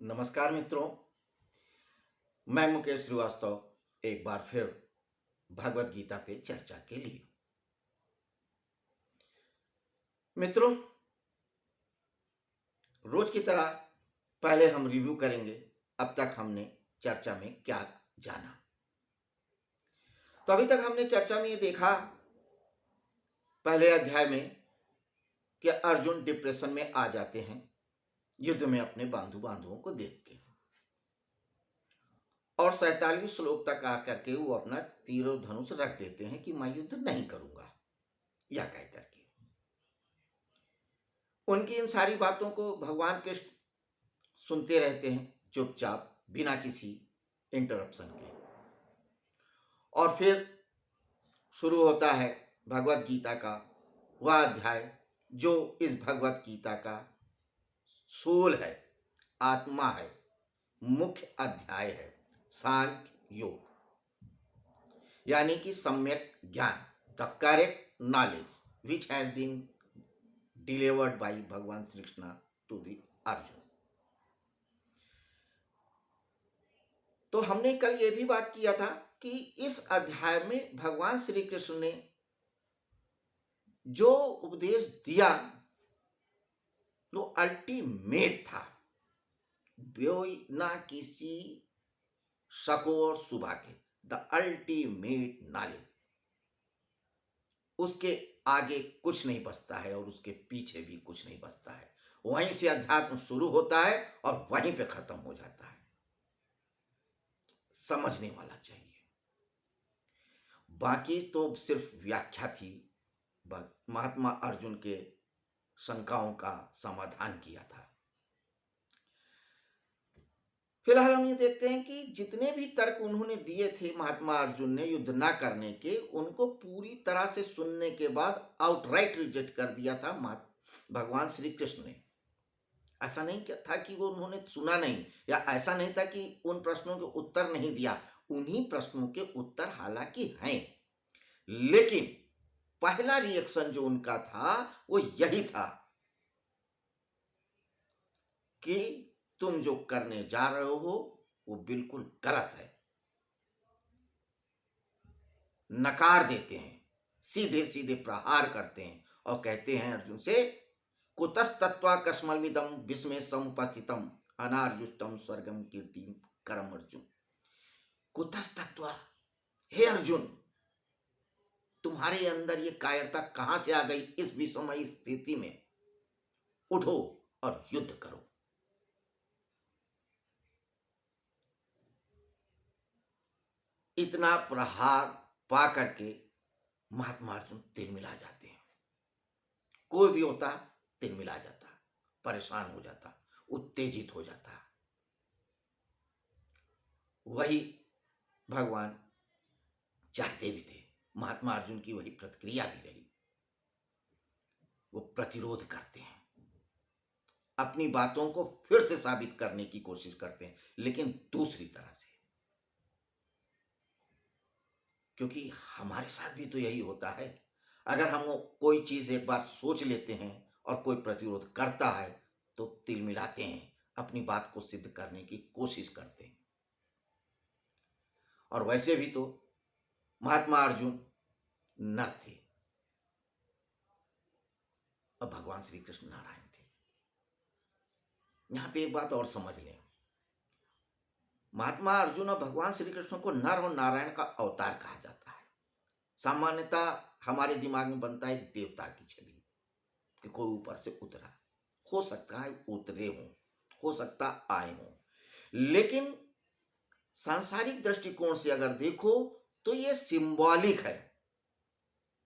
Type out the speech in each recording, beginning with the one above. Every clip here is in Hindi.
नमस्कार मित्रों, मैं मुकेश श्रीवास्तव एक बार फिर भगवत गीता पे चर्चा के लिए। मित्रों, रोज की तरह पहले हम रिव्यू करेंगे अब तक हमने चर्चा में क्या जाना। तो अभी तक हमने चर्चा में ये देखा पहले अध्याय में कि अर्जुन डिप्रेशन में आ जाते हैं युद्ध में अपने बांधुओं को देख के, और 47 श्लोक तक आकर के वो अपना तीर धनुष रख देते हैं कि मैं युद्ध नहीं करूंगा, या कह करके उनकी इन सारी बातों को भगवान कृष्ण सुनते रहते हैं चुपचाप बिना किसी इंटरप्शन के। और फिर शुरू होता है भगवत गीता का वह अध्याय जो इस भगवत गीता का सोल है, आत्मा है, मुख्य अध्याय है, सांख्य योग, यानी कि सम्यक ज्ञान, the correct knowledge which has been delivered by भगवान श्री कृष्ण टू द अर्जुन। तो हमने कल ये भी बात किया था कि इस अध्याय में भगवान श्री कृष्ण ने जो उपदेश दिया वो अल्टीमेट था, बिना किसी शक और शुबा के, द अल्टीमेट नॉलेज। उसके आगे कुछ नहीं बचता है और उसके पीछे भी कुछ नहीं बचता है। वहीं से अध्यात्म शुरू होता है और वहीं पे खत्म हो जाता है। समझने वाला चाहिए, बाकी तो सिर्फ व्याख्या थी। महात्मा अर्जुन के शंकाओं का समाधान किया था। फिलहाल हम ये देखते हैं कि जितने भी तर्क उन्होंने दिए थे महात्मा अर्जुन ने युद्ध ना करने के, उनको पूरी तरह से सुनने के बाद आउटराइट रिजेक्ट कर दिया था भगवान श्री कृष्ण ने। ऐसा नहीं था कि वो उन्होंने सुना नहीं, या ऐसा नहीं था कि उन प्रश्नों के उत्तर नहीं दिया। उन्हीं प्रश्नों के उत्तर हालांकि हैं, लेकिन पहला रिएक्शन जो उनका था वो यही था कि तुम जो करने जा रहे हो वो बिल्कुल गलत है। नकार देते हैं, सीधे सीधे प्रहार करते हैं और कहते हैं अर्जुन से, कुतस्तत्वा कस्मलमिदं विस्मय समुपस्थितम अनार्जुष्टम स्वर्गम कीर्तिम करम अर्जुन। कुतस्तत्वा, हे अर्जुन, तुम्हारे अंदर ये कायरता कहां से आ गई इस विषमय स्थिति में? उठो और युद्ध करो। इतना प्रहार पा करके महात्मा अर्जुन तिलमिला जाते हैं। कोई भी होता तिलमिला जाता, परेशान हो जाता, उत्तेजित हो जाता। वही भगवान चाहते भी थे, महात्मा अर्जुन की वही प्रतिक्रिया भी रही। वो प्रतिरोध करते हैं, अपनी बातों को फिर से साबित करने की कोशिश करते हैं, लेकिन दूसरी तरह से। क्योंकि हमारे साथ भी तो यही होता है। अगर हम कोई चीज एक बार सोच लेते हैं और कोई प्रतिरोध करता है तो तिलमिलाते हैं, अपनी बात को सिद्ध करने की कोशिश करते हैं। और वैसे भी तो महात्मा अर्जुन नर थे और भगवान श्री कृष्ण नारायण थे। यहां पे एक बात और समझ लें, महात्मा अर्जुन और भगवान श्री कृष्ण को नर और नारायण का अवतार कहा जाता है। सामान्यतः हमारे दिमाग में बनता है देवता की छवि, कि कोई ऊपर से उतरा। हो सकता है उतरे हो सकता आए हो, लेकिन सांसारिक दृष्टिकोण से अगर देखो तो ये सिंबॉलिक है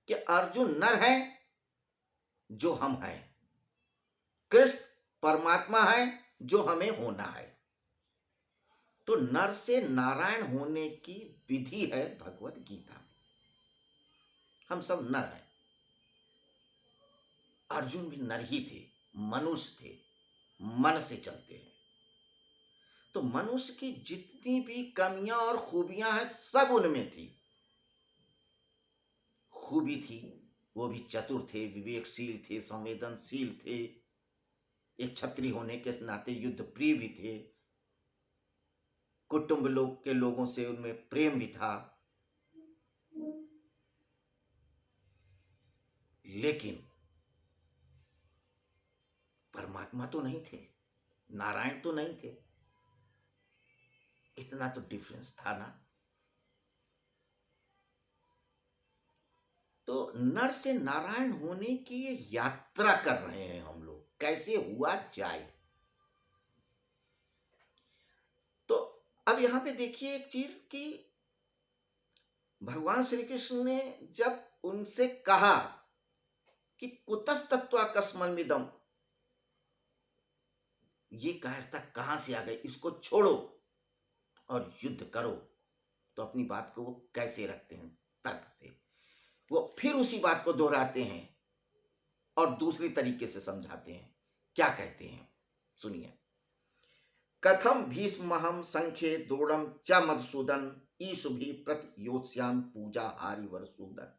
कि अर्जुन नर है जो हम हैं, कृष्ण परमात्मा है जो हमें होना है। तो नर से नारायण होने की विधि है भगवत गीता में। हम सब नर हैं, अर्जुन भी नर ही थे, मनुष्य थे, मन से चलते हैं। तो मनुष्य की जितनी भी कमियां और खूबियां हैं सब उनमें थी। खूबी थी, वो भी चतुर थे, विवेकशील थे, संवेदनशील थे, एक क्षत्रिय होने के नाते युद्ध प्रिय भी थे, कुटुंब लोग के लोगों से उनमें प्रेम भी था, लेकिन परमात्मा तो नहीं थे, नारायण तो नहीं थे। इतना तो डिफरेंस था ना। तो नर से नारायण होने की ये यात्रा कर रहे हैं हम लोग, कैसे हुआ जाए। तो अब यहां पे देखिए एक चीज कि भगवान श्री कृष्ण ने जब उनसे कहा कि कुतस्तत्वाकस्मन्मिदम्, ये कायरता कहां से आ गई, इसको छोड़ो और युद्ध करो, तो अपनी बात को वो कैसे रखते हैं, तर्क से। वो फिर उसी बात को दोहराते हैं और दूसरी तरीके से समझाते हैं। क्या कहते हैं सुनिए। कथम भीष्महम संख्ये दोड़म च मधुसूदन ईशुभि प्रतियोत्स्याम पूजा हारि वरसूदन।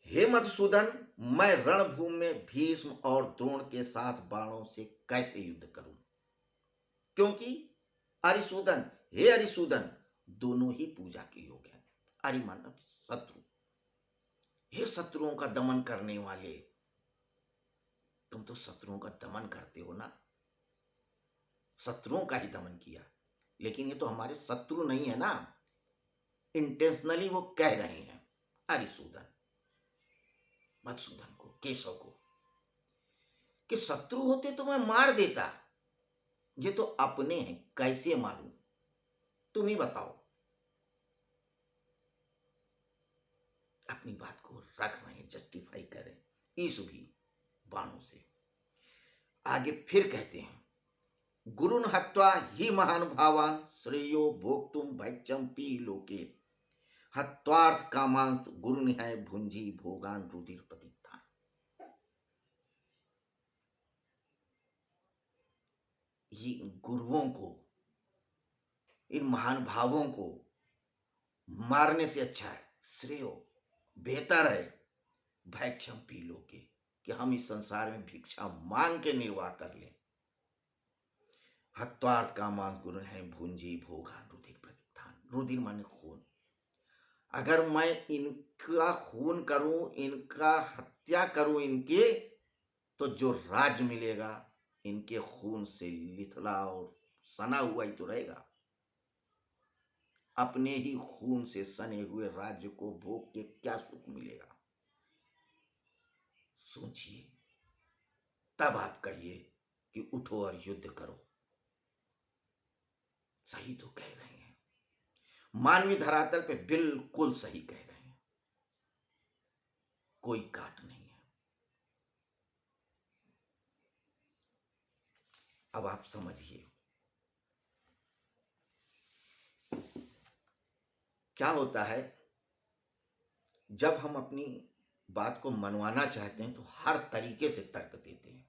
हे मधुसूदन, मैं रणभूमि में भीष्म और द्रोण के साथ बाणों से कैसे युद्ध करूं, क्योंकि अरिसूदन, हे अरिसूदन, दोनों ही पूजा के योग्य हैं। अरि मानव शत्रु, हे शत्रुओं का दमन करने वाले, तुम तो शत्रुओं का दमन करते हो ना, शत्रुओं का ही दमन किया, लेकिन ये तो हमारे शत्रु नहीं है ना, इंटेंशनली वो कह रहे हैं अरिसूदन मधुसूदन को, केशव को, कि शत्रु होते तो मैं मार देता, ये तो अपने हैं, कैसे मारूं, तुम ही बताओ। अपनी बात को रख रहे हैं, जस्टिफाई करें ईशु भी बाणों से। आगे फिर कहते हैं, गुरुन हत्वा ही महान भावान श्रेयो भोक्तुम भैक्षम पी लोके हत्वार्थ कामांत गुरु है भुंजी भोगान रुधिर प्रतिष्ठान। ये गुरुओं को, इन महान भावों को मारने से अच्छा है, श्रेयो बेहतर है, भैक्षम पी लोके, कि हम इस संसार में भिक्षा मांग के निर्वाह कर लें। हत्वार्थ कामांत गुरु है भुंजी भोगान रुधिर प्रतिष्ठान। रुधिर माने खून। अगर मैं इनका खून करूं, इनका हत्या करूं इनके, तो जो राज मिलेगा इनके खून से लिथड़ा और सना हुआ ही तो रहेगा। अपने ही खून से सने हुए राज्य को भोग के क्या सुख मिलेगा, सोचिए। तब आप कहिए कि उठो और युद्ध करो। सही तो कह रहे हैं, मानवीय धरातल पे बिल्कुल सही कह रहे हैं, कोई काट नहीं है। अब आप समझिए क्या होता है जब हम अपनी बात को मनवाना चाहते हैं तो हर तरीके से तर्क देते हैं,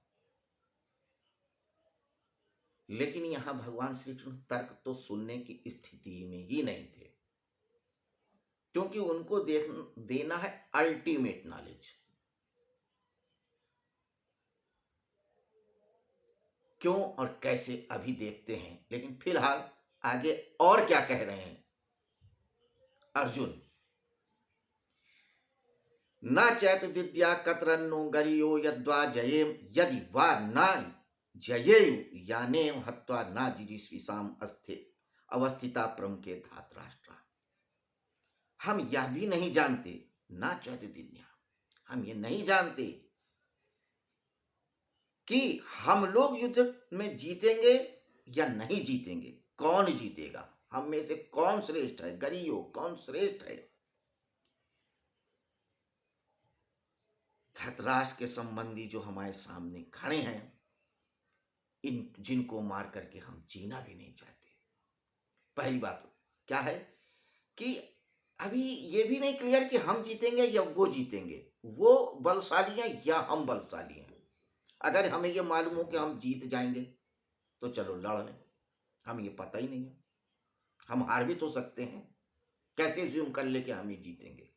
लेकिन यहां भगवान श्री कृष्ण तर्क तो सुनने की स्थिति में ही नहीं थे, क्योंकि उनको देना है अल्टीमेट नॉलेज। क्यों और कैसे अभी देखते हैं, लेकिन फिलहाल आगे और क्या कह रहे हैं अर्जुन। न चैत दिद्या कतरन्नो गरियो यद्वा जयेम यदि वा न जयेयु यानेम हत्वा न जिजिस्विषाम अवस्थिता प्रमुखे धातराष्ट्रा। हम यह भी नहीं जानते, ना चैत दिद्या, हम ये नहीं जानते कि हम लोग युद्ध में जीतेंगे या नहीं जीतेंगे, कौन जीतेगा, हम में से कौन श्रेष्ठ है, गरियो कौन श्रेष्ठ है। धृतराष्ट्र के संबंधी जो हमारे सामने खड़े हैं, इन जिनको मार करके हम जीना भी नहीं चाहते। पहली बात क्या है कि अभी ये भी नहीं क्लियर कि हम जीतेंगे या वो जीतेंगे, वो बलशाली हैं या हम बलशाली हैं। अगर हमें ये मालूम हो कि हम जीत जाएंगे तो चलो लड़ लें, हम ये पता ही नहीं है, हम हार भी तो सकते हैं, कैसे ज्यूम कर ले कि हम ही जीतेंगे।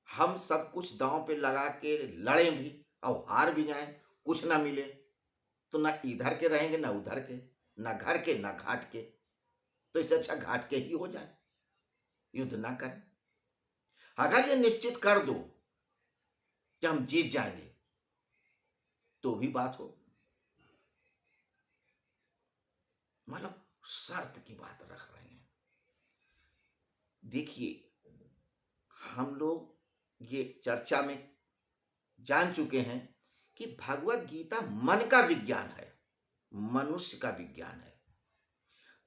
हम सब कुछ दांव पे लगा के लड़ें भी और हार भी जाएं, कुछ ना मिले, तो ना इधर के रहेंगे ना उधर के, ना घर के ना घाट के। तो इससे अच्छा घाट के ही हो जाए, युद्ध ना करें। अगर ये निश्चित कर दो कि हम जीत जाएंगे तो भी बात हो, मतलब शर्त की बात रख रहे हैं। देखिए, हम लोग ये चर्चा में जान चुके हैं कि भगवत गीता मन का विज्ञान है, मनुष्य का विज्ञान है।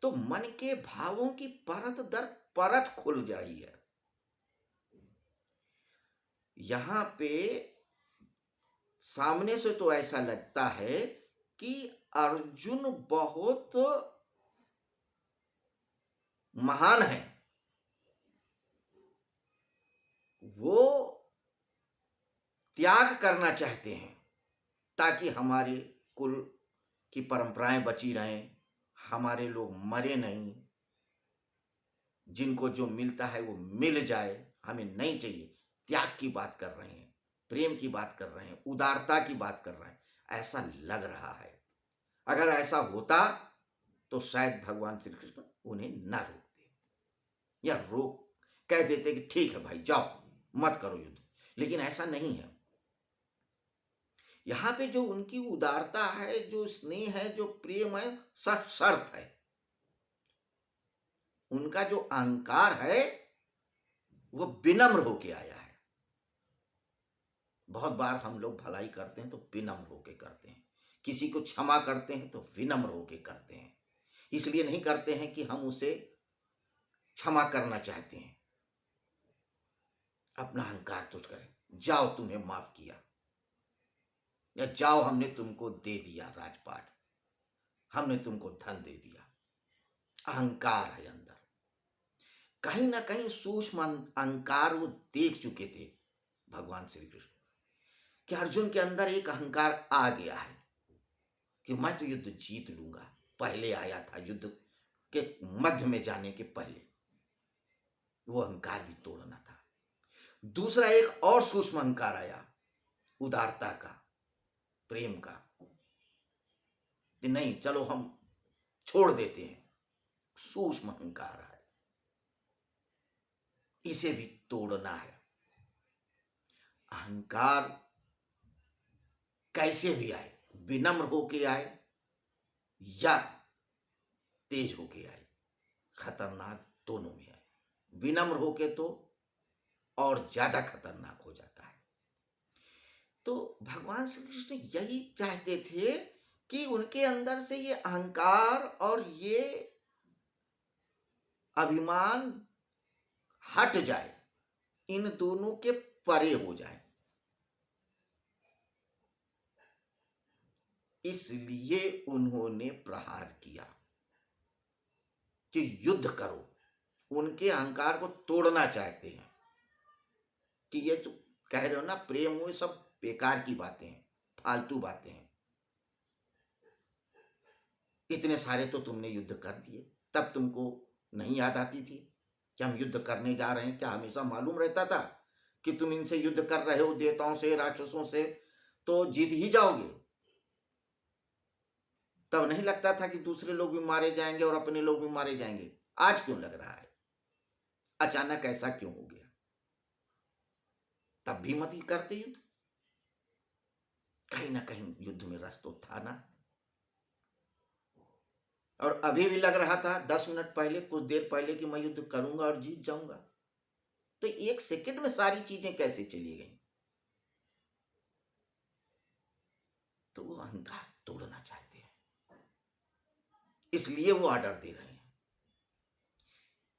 तो मन के भावों की परत दर परत खुल जाई है। यहां पे सामने से तो ऐसा लगता है कि अर्जुन बहुत महान है, वो त्याग करना चाहते हैं ताकि हमारे कुल की परंपराएं बची रहें, हमारे लोग मरे नहीं, जिनको जो मिलता है वो मिल जाए, हमें नहीं चाहिए। त्याग की बात कर रहे हैं, प्रेम की बात कर रहे हैं, उदारता की बात कर रहे हैं, ऐसा लग रहा है। अगर ऐसा होता तो शायद भगवान श्री कृष्ण उन्हें न रोकते, या रोक कह देते कि ठीक है भाई जाओ मत करो युद्ध। लेकिन ऐसा नहीं है। यहां पे जो उनकी उदारता है, जो स्नेह है, जो प्रेम है, सशर्त है। उनका जो अहंकार है वो विनम्र होके आया है। बहुत बार हम लोग भलाई करते हैं तो विनम्र होके करते हैं, किसी को क्षमा करते हैं तो विनम्र होके करते हैं। इसलिए नहीं करते हैं कि हम उसे क्षमा करना चाहते हैं, अपना अहंकार तुझ करें, जाओ तुम्हें माफ किया, या जाओ हमने तुमको दे दिया राजपाट, हमने तुमको धन दे दिया। अहंकार है अंदर, कहीं ना कहीं सूक्ष्म अहंकार वो देख चुके थे भगवान श्री कृष्ण, कि अर्जुन के अंदर एक अहंकार आ गया है कि मैं तो युद्ध जीत लूंगा। पहले आया था युद्ध के मध्य में जाने के पहले, वो अहंकार भी तोड़ना था। दूसरा एक और सूक्ष्म अहंकार आया, उदारता का, प्रेम का, कि नहीं चलो हम छोड़ देते हैं। सूक्ष्म अहंकार है, इसे भी तोड़ना है। अहंकार कैसे भी आए, विनम्र होके आए या तेज होके आए, खतरनाक दोनों में आए। विनम्र होके तो और ज्यादा खतरनाक हो जाता है। तो भगवान श्री कृष्ण यही चाहते थे कि उनके अंदर से ये अहंकार और ये अभिमान हट जाए, इन दोनों के परे हो जाए। इसलिए उन्होंने प्रहार किया कि युद्ध करो। उनके अहंकार को तोड़ना चाहते हैं कि ये जो कह रहे हो ना प्रेम, वो सब बेकार की बातें हैं, फालतू बातें हैं। इतने सारे तो तुमने युद्ध कर दिए, तब तुमको नहीं याद आती थी कि हम युद्ध करने जा रहे हैं? क्या हमेशा मालूम रहता था कि तुम इनसे युद्ध कर रहे हो, देवताओं से, राक्षसों से, तो जीत ही जाओगे? तब नहीं लगता था कि दूसरे लोग भी मारे जाएंगे और अपने लोग भी मारे जाएंगे? आज क्यों लग रहा है? अचानक ऐसा क्यों हो गया? तब भी मत ही करते युद्ध। कहीं ना कहीं युद्ध में रस तो था ना। और अभी भी लग रहा था 10 मिनट पहले, कुछ देर पहले, कि मैं युद्ध करूंगा और जीत जाऊंगा। तो एक सेकंड में सारी चीजें कैसे चली गई? तो वो अहंकार तोड़ना चाहते हैं, इसलिए वो ऑर्डर दे रहे हैं।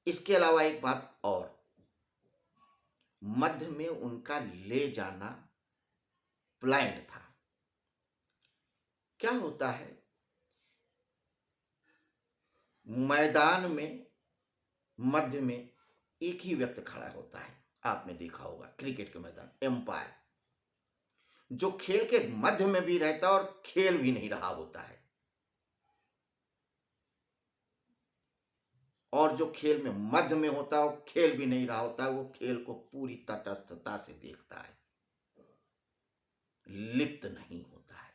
इसके अलावा एक बात और, मध्य में उनका ले जाना प्लान था। क्या होता है, मैदान में मध्य में एक ही व्यक्ति खड़ा होता है। आपने देखा होगा क्रिकेट के मैदान, एम्पायर, जो खेल के मध्य में भी रहता है और खेल भी नहीं रहा होता है, और जो खेल में मध्य में होता है वो खेल भी नहीं रहा होता है, वो खेल को पूरी तटस्थता से देखता है, लिप्त नहीं होता है।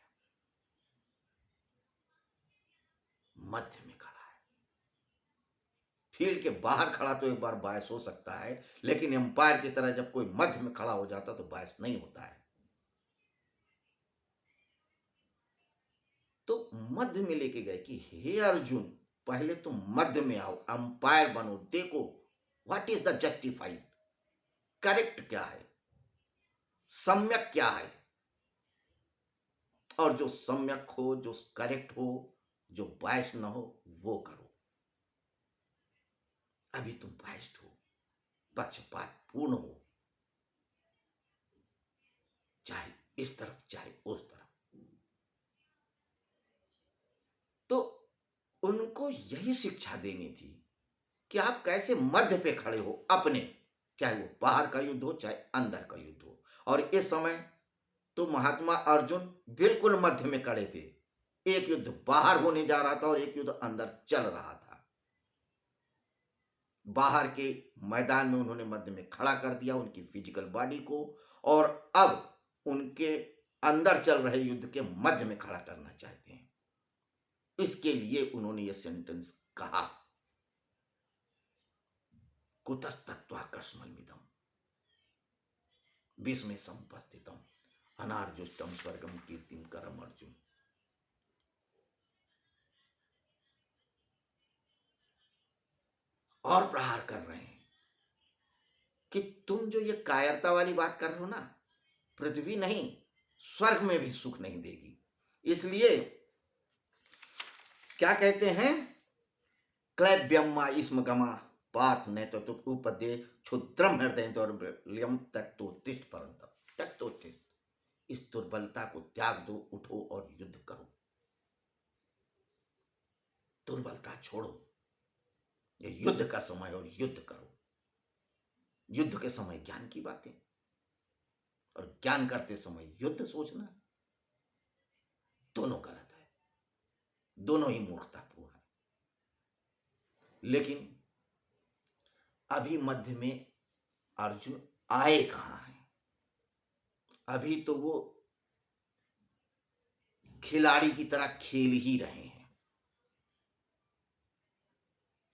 मध्य में खड़ा है। फील्ड के बाहर खड़ा तो एक बार बायस हो सकता है, लेकिन एम्पायर की तरह जब कोई मध्य में खड़ा हो जाता तो बायस नहीं होता है। तो मध्य में लेके गए कि हे अर्जुन, पहले तुम मध्य में आओ, अंपायर बनो, देखो what is the justified, correct क्या है, सम्यक क्या है, और जो सम्यक हो, जो करेक्ट हो, जो बायस न हो, वो करो। अभी तुम बायस्ड हो, पक्षपात पूर्ण हो, चाहे इस तरफ चाहे उस तरफ। तो उनको यही शिक्षा देनी थी कि आप कैसे मध्य पे खड़े हो अपने, चाहे वो बाहर का युद्ध हो चाहे अंदर का युद्ध हो। और इस समय तो महात्मा अर्जुन बिल्कुल मध्य में खड़े थे। एक युद्ध बाहर होने जा रहा था और एक युद्ध अंदर चल रहा था। बाहर के मैदान में उन्होंने मध्य में खड़ा कर दिया उनकी फिजिकल बॉडी को, और अब उनके अंदर चल रहे युद्ध के मध्य में खड़ा करना चाहते हैं। इसके लिए उन्होंने यह सेंटेंस कहा, कुतस्तत्वाकर्षमलमिदम् भीष्मे समुपस्थितम् अनार्जुष्टम स्वर्गम कीर्तिम करम अर्जुन। और प्रहार कर रहे हैं कि तुम जो ये कायरता वाली बात कर रहे हो ना, पृथ्वी नहीं स्वर्ग में भी सुख नहीं देगी। इसलिए क्या कहते हैं, क्लैब्यम्मा इसम गमा पार्थ ने तो उपदे क्षुद्रम हृदय दौर्बल्यम तक्तोत्तिष्ठ परंतप, तक्तोत्तिष्ठ, इस दुर्बलता को त्याग दो, उठो और युद्ध करो। दुर्बलता छोड़ो, ये युद्ध का समय और युद्ध करो। युद्ध के समय ज्ञान की बातें, और ज्ञान करते समय युद्ध सोचना, दोनों गलत है, दोनों ही मूर्खतापूर्ण है। लेकिन अभी मध्य में अर्जुन आए कहां हैं? अभी तो वो खिलाड़ी की तरह खेल ही रहे हैं।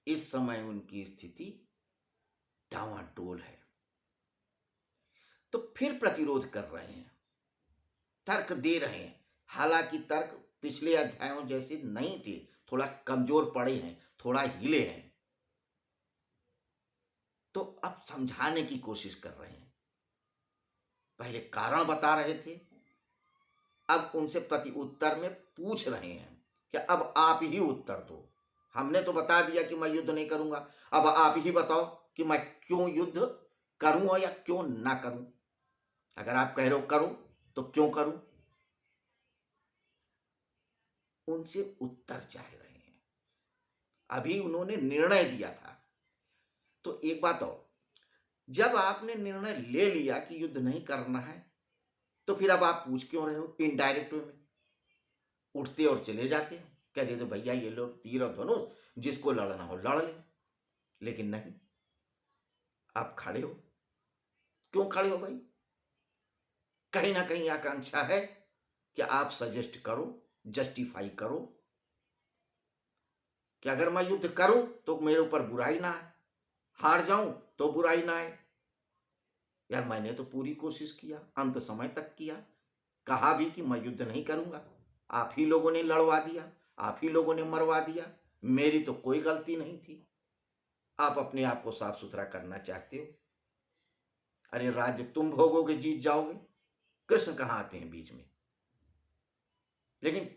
इस समय उनकी स्थिति डावाडोल है, तो फिर प्रतिरोध कर रहे हैं, तर्क दे रहे हैं। हालांकि तर्क पिछले अध्यायों जैसे नहीं थे, थोड़ा कमजोर पड़े हैं, थोड़ा हिले हैं, तो अब समझाने की कोशिश कर रहे हैं। पहले कारण बता रहे थे, अब उनसे प्रति उत्तर में पूछ रहे हैं कि अब आप ही उत्तर दो। हमने तो बता दिया कि मैं युद्ध नहीं करूंगा, अब आप ही बताओ कि मैं क्यों युद्ध करूं या क्यों ना करूं। अगर आप कह रहे हो करो तो क्यों करूं? उनसे उत्तर चाह रहे हैं। अभी उन्होंने निर्णय दिया था। तो एक बात और, जब आपने निर्णय ले लिया कि युद्ध नहीं करना है, तो फिर अब आप पूछ क्यों रहे हो? इनडायरेक्ट वे में उठते और चले जाते, कह देते भैया ये लो तीर और धनुष, जिसको लड़ना हो लड़ ले। लेकिन नहीं, आप खड़े हो। क्यों खड़े हो भाई? कहीं ना कहीं आकांक्षा है कि आप सजेस्ट करो, जस्टिफाई करो कि अगर मैं युद्ध करूं तो मेरे ऊपर बुराई ना आए, हार जाऊं तो बुराई ना आए। यार मैंने तो पूरी कोशिश किया, अंत समय तक किया, कहा भी कि मैं युद्ध नहीं करूंगा, आप ही लोगों ने लड़वा दिया, आप ही लोगों ने मरवा दिया, मेरी तो कोई गलती नहीं थी। आप अपने आप को साफ सुथरा करना चाहते हो। अरे राज्य तुम भोगोगे, जीत जाओगे, कृष्ण कहां आते हैं बीच में? लेकिन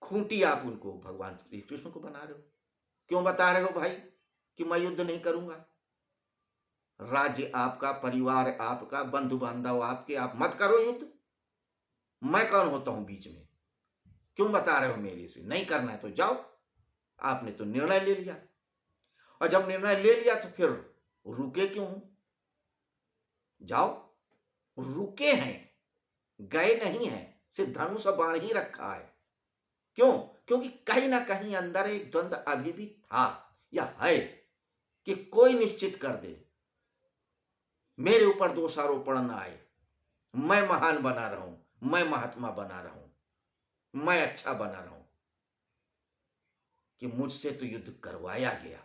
खूंटी आप उनको भगवान श्री कृष्ण को बना रहे हो। क्यों बता रहे हो भाई कि मैं युद्ध नहीं करूंगा? राज्य आपका, परिवार आपका, बंधु बांधव आपके, आप मत करो युद्ध। मैं कौन होता हूं बीच में? क्यों बता रहे हो मेरे से? नहीं करना है तो जाओ, आपने तो निर्णय ले लिया। और जब निर्णय ले लिया तो फिर रुके क्यों? जाओ। रुके हैं, गए नहीं हैं, सिर्फ धनुष और बाण ही रखा है। क्यों? क्योंकि कहीं ना कहीं अंदर एक द्वंद्व अभी भी था या है कि कोई निश्चित कर दे, मेरे ऊपर दोषारोपण ना आए, मैं महान बना रहूं, मैं महात्मा बना रहूं, मैं अच्छा बना रहूं। कि मुझसे तो युद्ध करवाया गया,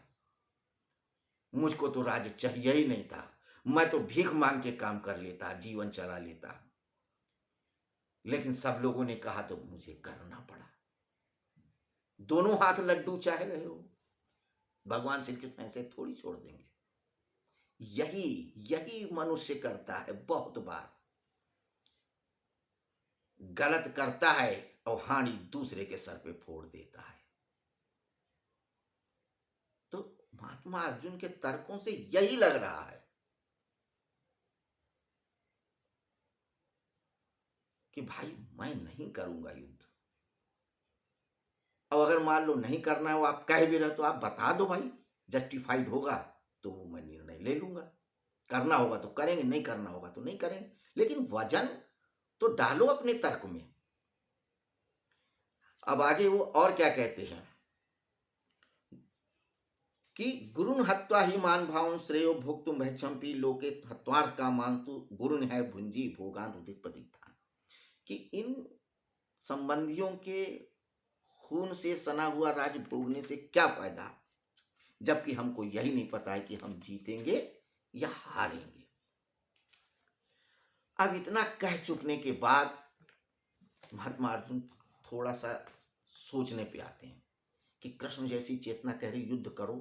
मुझको तो राज्य चाहिए ही नहीं था, मैं तो भीख मांग के काम कर लेता, जीवन चला लेता, लेकिन सब लोगों ने कहा तो मुझे करना पड़ा। दोनों हाथ लड्डू चाह रहे हो, भगवान श्री कृष्ण ऐसे थोड़ी छोड़ देंगे। यही यही मनुष्य करता है, बहुत बार गलत करता है और हानि दूसरे के सर पे फोड़ देता है। तो महात्मा अर्जुन के तर्कों से यही लग रहा है कि भाई मैं नहीं करूंगा युद्ध। और अगर मान लो नहीं करना है, वो आप कह भी रहे तो आप बता दो भाई, जस्टिफाइड होगा तो वो मैं निर्णय ले लूंगा। करना होगा तो करेंगे, नहीं करना होगा तो नहीं करेंगे, लेकिन वजन तो डालो अपने तर्क में। अब आगे वो और क्या कहते हैं कि गुरुन हत्वा ही मान भाव श्रेयो भोक्तुम भैक्षमपि लोके हत्वार्थ का मानतु गुरुन है भुंजी भोगान रुधिर प्रतिष्ठान। कि इन संबंधियों के खून से सना हुआ राज भोगने से क्या फायदा, जबकि हमको यही नहीं पता है कि हम जीतेंगे या हारेंगे। अब इतना कह चुकने के बाद महात्मा अर्जुन थोड़ा सा सोचने पे आते हैं कि कृष्ण जैसी चेतना कह रही युद्ध करो,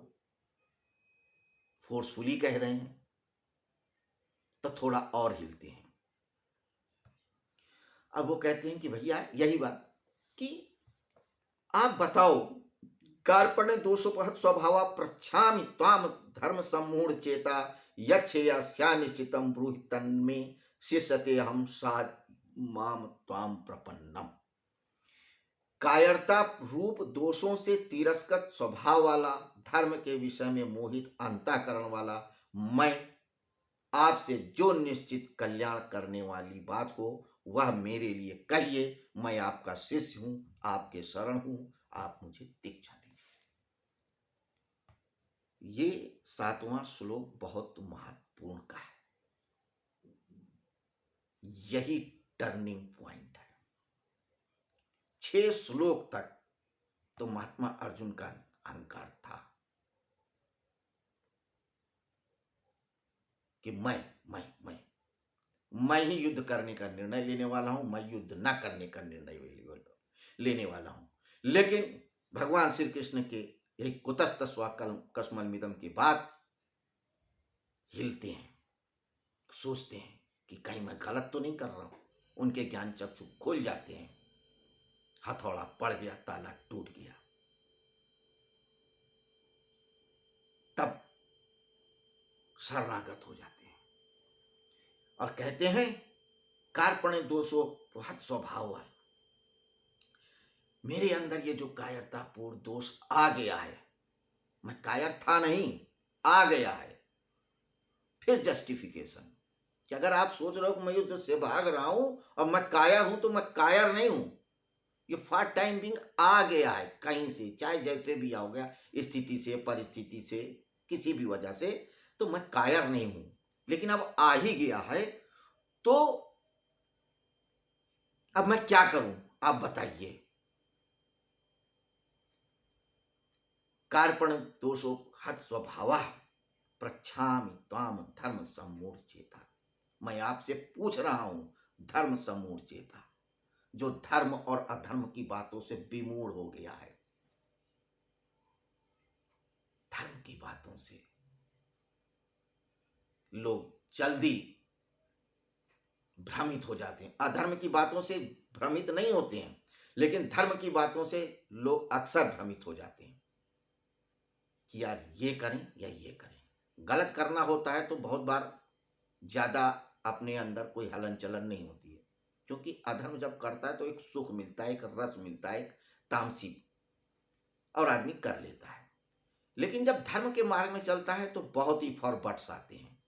फोर्सफुली कह रहे हैं, तो थोड़ा और हिलते हैं। अब वो कहते हैं कि भैया यही बात कि आप बताओ, कार्पण्य दोषोपहत स्वभाव प्रच्छामि त्वाम धर्म सम्मूढ़ चेता यच्छेयस्या निश्चितम ब्रूहि तन्मे शिष्यते हम साध माम त्वाम प्रपन्नम। कायरता रूप दोषों से तिरस्कृत स्वभाव वाला, धर्म के विषय में मोहित अंतःकरण वाला मैं आपसे जो निश्चित कल्याण करने वाली बात हो वह मेरे लिए कहिए। मैं आपका शिष्य हूं, आपके शरण हूं, आप मुझे दीक्षा दीजिए। ये 7वां श्लोक बहुत महत्वपूर्ण का है, यही टर्निंग पॉइंट है। 6 श्लोक तक तो महात्मा अर्जुन का अहंकार था कि मैं ही युद्ध करने का निर्णय लेने वाला हूं, मैं युद्ध ना करने का निर्णय लेने वाला हूं। लेकिन भगवान श्री कृष्ण के यही कुतस्थ कस्मलमिदम की बात हिलते हैं, सोचते हैं कि कहीं मैं गलत तो नहीं कर रहा हूं। उनके ज्ञान चक्षु खुल जाते हैं, हथौड़ा पड़ गया, ताला टूट गया। तब शरणागत हो जाते हैं और कहते हैं कार्पण्य दोषो बहुत स्वभाव है, मेरे अंदर ये जो कायरतापूर्ण दोष आ गया है, मैं कायर था नहीं, आ गया है। फिर जस्टिफिकेशन कि अगर आप सोच रहे हो कि मैं युद्ध से भाग रहा हूं और मैं कायर हूं, तो मैं कायर नहीं हूं। ये फॉर टाइम बिंग आ गया है कहीं से, चाहे जैसे भी आ गया, स्थिति से, परिस्थिति से, किसी भी वजह से, तो मैं कायर नहीं हूं। लेकिन अब आ ही गया है, तो अब मैं क्या करूं, आप बताइए। कार्पण दोषो हत स्वभाव प्रच्छामि त्वाम धर्म सम्मूढ़ चेता। मैं आपसे पूछ रहा हूं धर्म सम्मूढ़ चेता, जो धर्म और अधर्म की बातों से विमूढ़ हो गया है। धर्म की बातों से लोग जल्दी भ्रमित हो जाते हैं, अधर्म की बातों से भ्रमित नहीं होते हैं, लेकिन धर्म की बातों से लोग अक्सर भ्रमित हो जाते हैं कि यार ये करें या ये करें। गलत करना होता है तो बहुत बार ज्यादा अपने अंदर कोई हलन चलन नहीं होती है, क्योंकि अधर्म जब करता है तो एक सुख मिलता है, एक रस मिलता है, एक तामसी, और आदमी कर लेता है। लेकिन जब धर्म के मार्ग में चलता है तो बहुत ही फॉरवर्ड्स आते हैं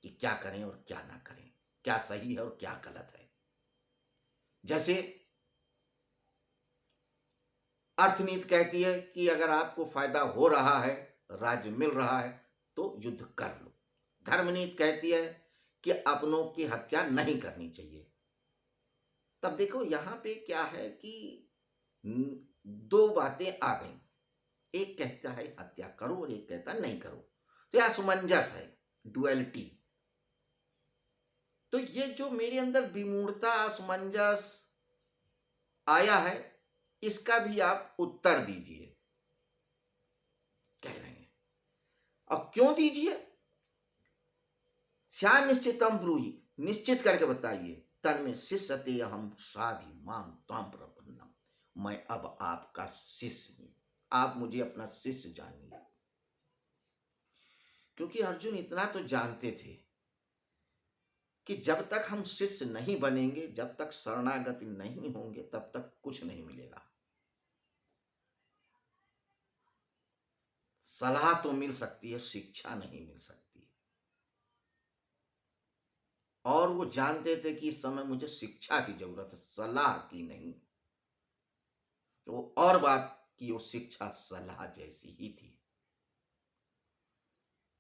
कि क्या करें और क्या ना करें, क्या सही है और क्या गलत है। जैसे अर्थनीति कहती है कि अगर आपको फायदा हो रहा है, राज्य मिल रहा है, तो युद्ध कर लो। धर्मनीति कहती है कि अपनों की हत्या नहीं करनी चाहिए। तब देखो यहां पे क्या है कि 2 बातें आ गई। एक कहता है हत्या करो और एक कहता है नहीं करो। तो यह असमंजस है, डुअलिटी। तो ये जो मेरे अंदर विमूढ़ता, असमंजस आया है, इसका भी आप उत्तर दीजिए, कह रहे हैं। और क्यों दीजिए? श्या निश्चितम ब्रूहि, निश्चित करके बताइए। तन्मे शिष्यते अहम साधि माम त्वाम प्रपन्नम, मैं अब आपका शिष्य हूं, आप मुझे अपना शिष्य जानिए। क्योंकि अर्जुन इतना तो जानते थे कि जब तक हम शिष्य नहीं बनेंगे, जब तक शरणागति नहीं होंगे, तब तक कुछ नहीं मिलेगा। सलाह तो मिल सकती है, शिक्षा नहीं मिल सकती। और वो जानते थे कि इस समय मुझे शिक्षा की जरूरत है, सलाह की नहीं। तो और बात कि वो शिक्षा सलाह जैसी ही थी,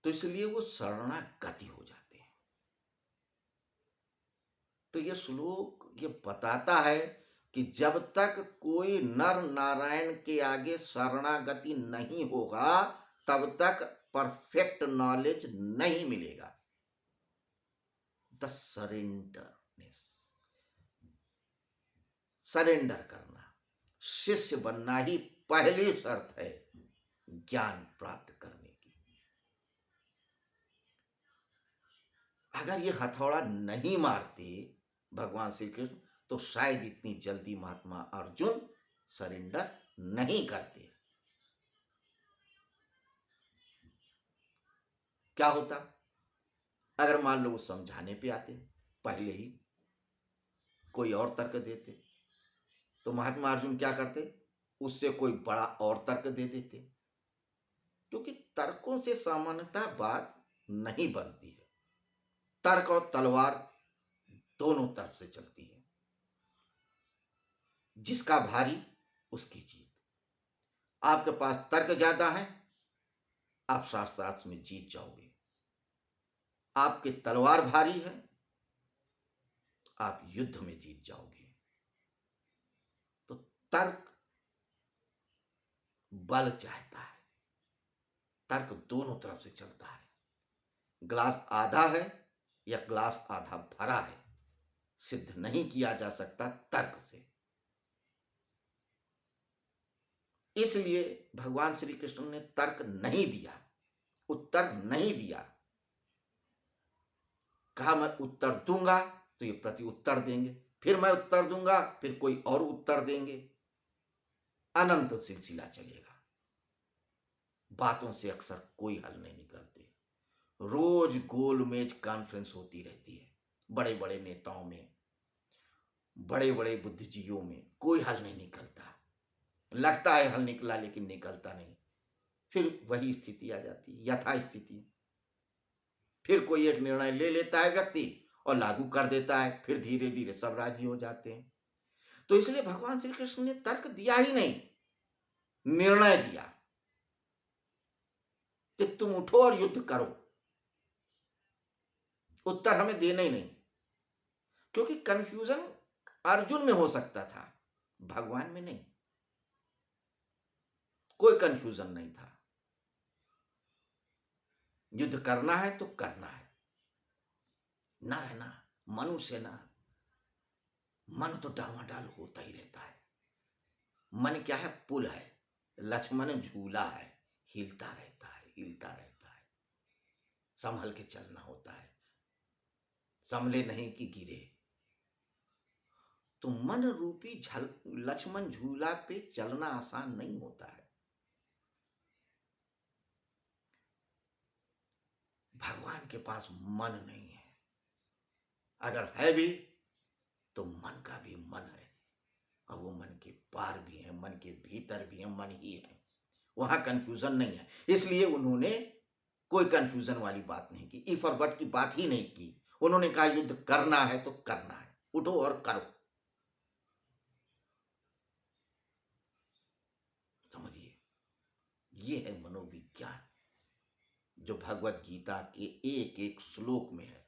तो इसलिए वो शरणागति हो जाते हैं। तो ये श्लोक ये बताता है कि जब तक कोई नर नारायण के आगे शरणागति नहीं होगा, तब तक परफेक्ट नॉलेज नहीं मिलेगा। द सरेंडरनेस, सरेंडर करना, शिष्य बनना ही पहली शर्त है ज्ञान प्राप्त करने की। अगर ये हथौड़ा नहीं मारते भगवान श्री कृष्ण, तो शायद इतनी जल्दी महात्मा अर्जुन सरेंडर नहीं करते। क्या होता अगर मान लो वो समझाने पे आते, पहले ही कोई और तर्क देते, तो महात्मा अर्जुन क्या करते? उससे कोई बड़ा और तर्क दे देते। क्योंकि तर्कों से सामान्यतः बात नहीं बनती है। तर्क और तलवार दोनों तरफ से चलती है। जिसका भारी उसकी जीत। आपके पास तर्क ज्यादा है, आप शास्त्रार्थ में जीत जाओगे। आपके तलवार भारी है, आप युद्ध में जीत जाओगे। तो तर्क बल चाहता है, तर्क दोनों तरफ से चलता है। ग्लास आधा है या ग्लास आधा भरा है, सिद्ध नहीं किया जा सकता तर्क से। इसलिए भगवान श्री कृष्ण ने तर्क नहीं दिया, उत्तर नहीं दिया। कहा मैं उत्तर दूंगा तो ये प्रति उत्तर देंगे, फिर मैं उत्तर दूंगा, फिर कोई और उत्तर देंगे, अनंत सिलसिला चलेगा। बातों से अक्सर कोई हल नहीं निकलते। रोज गोलमेज कॉन्फ्रेंस होती रहती है, बड़े बड़े नेताओं में, बड़े बड़े बुद्धिजीवियों में, कोई हल नहीं निकलता। लगता है हल निकला, लेकिन निकलता नहीं। फिर वही स्थिति आ जाती है, यथा स्थिति। फिर कोई एक निर्णय ले लेता है व्यक्ति और लागू कर देता है, फिर धीरे धीरे सब राजी हो जाते हैं। तो इसलिए भगवान श्री कृष्ण ने तर्क दिया ही नहीं, निर्णय दिया कि तुम उठो और युद्ध करो। उत्तर हमें देना ही नहीं, क्योंकि कंफ्यूजन अर्जुन में हो सकता था, भगवान में नहीं। कोई कंफ्यूजन नहीं था। युद्ध करना है तो करना है, ना रहना मनुष्य ना। मन तो डामाडाल होता ही रहता है। मन क्या है? पुल है, लक्ष्मण झूला है, हिलता रहता है, हिलता रहता है। संभल के चलना होता है, संभले नहीं कि गिरे। तो मन रूपी लक्ष्मण झूला पे चलना आसान नहीं होता है। भगवान के पास मन नहीं है, अगर है भी तो मन का भी मन है, और वो मन के पार भी है, मन के भीतर भी है, मन ही है। वहां कंफ्यूजन नहीं है। इसलिए उन्होंने कोई कंफ्यूजन वाली बात नहीं की, इफ और बट की बात ही नहीं की। उन्होंने कहा युद्ध करना है तो करना है, उठो और करो। समझिए, ये है मनोविज्ञान, जो भगवत गीता के एक एक श्लोक में है।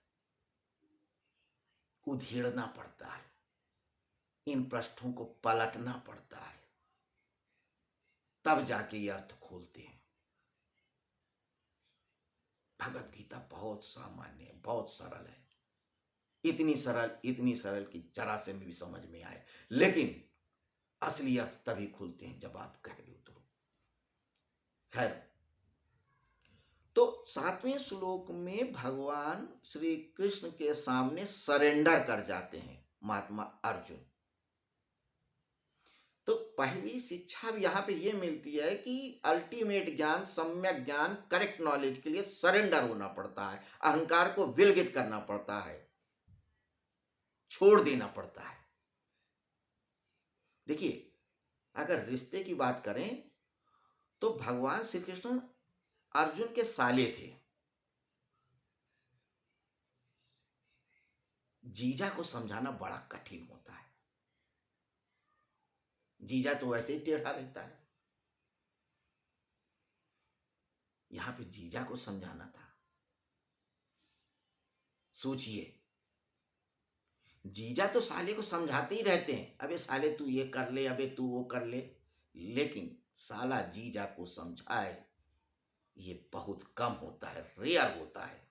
उधेड़ना पड़ता है, इन पृष्ठों को पलटना पड़ता है, तब जाके ये अर्थ खोलते हैं। भगवत गीता बहुत सामान्य है, बहुत सरल है, इतनी सरल कि जरा से भी समझ में आए, लेकिन असली अर्थ तभी खुलते हैं जब आप गहरे उतरो। खैर, तो 7वें श्लोक में भगवान श्री कृष्ण के सामने सरेंडर कर जाते हैं महात्मा अर्जुन। तो पहली शिक्षा भी यहां पे ये मिलती है कि अल्टीमेट ज्ञान, सम्यक ज्ञान, करेक्ट नॉलेज के लिए सरेंडर होना पड़ता है, अहंकार को विलगित करना पड़ता है, छोड़ देना पड़ता है। देखिए, अगर रिश्ते की बात करें तो भगवान श्री कृष्ण अर्जुन के साले थे। जीजा को समझाना बड़ा कठिन होता है, जीजा तो वैसे ही टेढ़ा रहता है, यहां पे जीजा को समझाना था। सोचिए, जीजा तो साले को समझाते ही रहते हैं, अबे साले तू ये कर ले, अबे तू वो कर ले, लेकिन साला जीजा को समझाए ये बहुत कम होता है, रेयर होता है।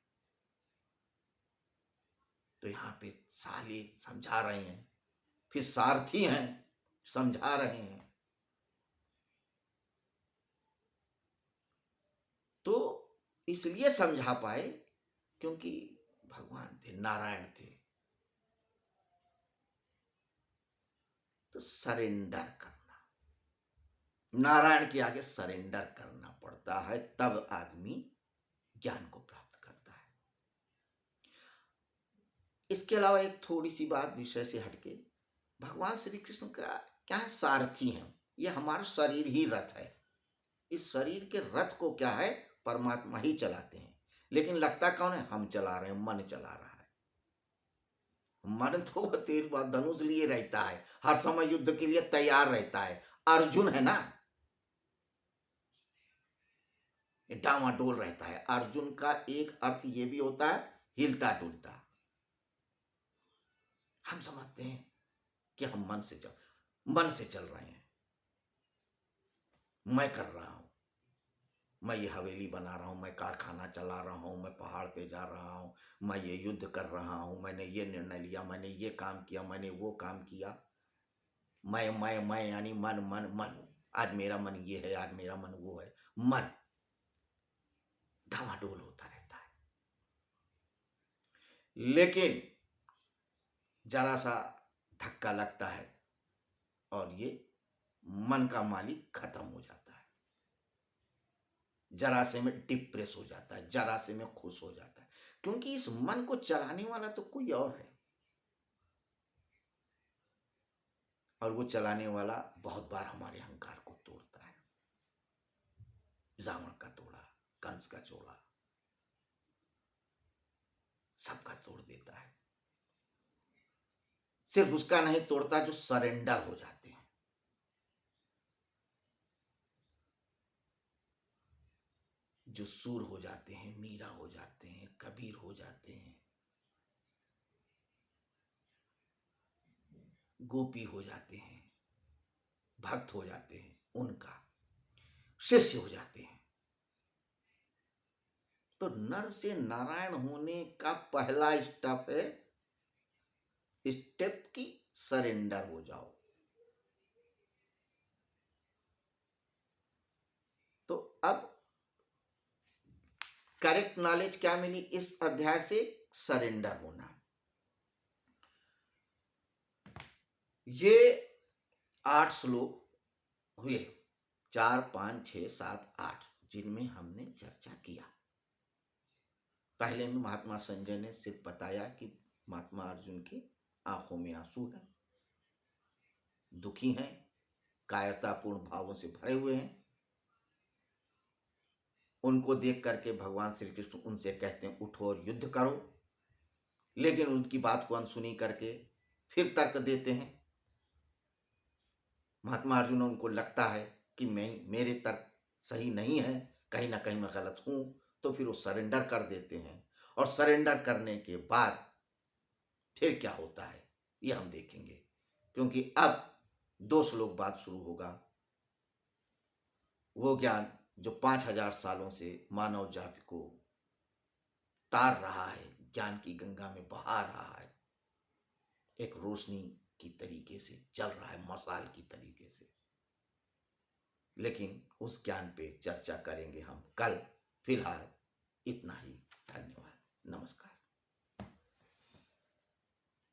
तो यहां पे साले समझा रहे हैं, फिर सारथी हैं समझा रहे हैं, तो इसलिए समझा पाए क्योंकि भगवान थे, नारायण थे। तो सरेंडर करना, नारायण के आगे सरेंडर करना पड़ता है, तब आदमी ज्ञान को प्राप्त करता है। इसके अलावा एक थोड़ी सी बात विषय से हटके, भगवान श्री कृष्ण का क्या है, सारथी हैं। ये हमारा शरीर ही रथ है, इस शरीर के रथ को क्या है, परमात्मा ही चलाते हैं, लेकिन लगता कौन है, हम चला रहे हैं, मन चला रहा है। मन तो तीर व धनुष लिए रहता है, हर समय युद्ध के लिए तैयार रहता है। अर्जुन है ना, डामाडोल रहता है। अर्जुन का एक अर्थ ये भी होता है, हिलता डुलता। हम समझते हैं कि हम मन से चल रहे हैं, मैं कर रहा हूं, मैं ये हवेली बना रहा हूं, मैं कारखाना चला रहा हूं, मैं पहाड़ पे जा रहा हूं, मैं ये युद्ध कर रहा हूं, मैंने ये निर्णय लिया, मैंने ये काम किया, मैंने वो काम किया। मैं यानी मन मन मन। आज मेरा मन ये है, आज मेरा मन वो है। मन डामाडोल होता रहता है, लेकिन जरा सा धक्का लगता है और ये मन का मालिक खत्म हो जाता है, जरा से में डिप्रेस हो जाता है, जरा से में खुश हो जाता है, क्योंकि इस मन को चलाने वाला तो कोई और है, और वो चलाने वाला बहुत बार हमारे अहंकार को तोड़ता है। रावण का तोड़ा, कंस का तोड़ा, सबका तोड़ देता है। सिर्फ उसका नहीं तोड़ता जो सरेंडर हो जाते हैं। जो सूर हो जाते हैं, मीरा हो जाते हैं, कबीर हो जाते हैं, गोपी हो जाते हैं, भक्त हो जाते हैं, उनका शिष्य हो जाते हैं। तो नर से नारायण होने का पहला स्टेप है, स्टेप की सरेंडर हो जाओ। तो अब करेक्ट नॉलेज क्या मिली इस अध्याय से, सरेंडर होना। ये 8 श्लोक हुए, 4, 5, 6, 7, 8, जिनमें हमने चर्चा किया। पहले में महात्मा संजय ने सिर्फ बताया कि महात्मा अर्जुन की आंखों में आंसू है, दुखी हैं, कायरतापूर्ण भावों से भरे हुए हैं। उनको देख करके भगवान श्री कृष्ण उनसे कहते हैं उठो और युद्ध करो, लेकिन उनकी बात को अनसुनी करके फिर तर्क देते हैं। महात्मा अर्जुन, उनको लगता है कि मेरे तर्क सही नहीं है, कहीं ना कहीं मैं गलत हूं, तो फिर वो सरेंडर कर देते हैं, और सरेंडर करने के बाद फिर क्या होता है ये हम देखेंगे, क्योंकि अब 2 श्लोक बाद शुरू होगा वो ज्ञान जो 5000 सालों से मानव जाति को तार रहा है, ज्ञान की गंगा में बहा रहा है, एक रोशनी की तरीके से चल रहा है, मशाल की तरीके से। लेकिन उस ज्ञान पे चर्चा करेंगे हम कल। फिलहाल इतना ही। धन्यवाद। नमस्कार।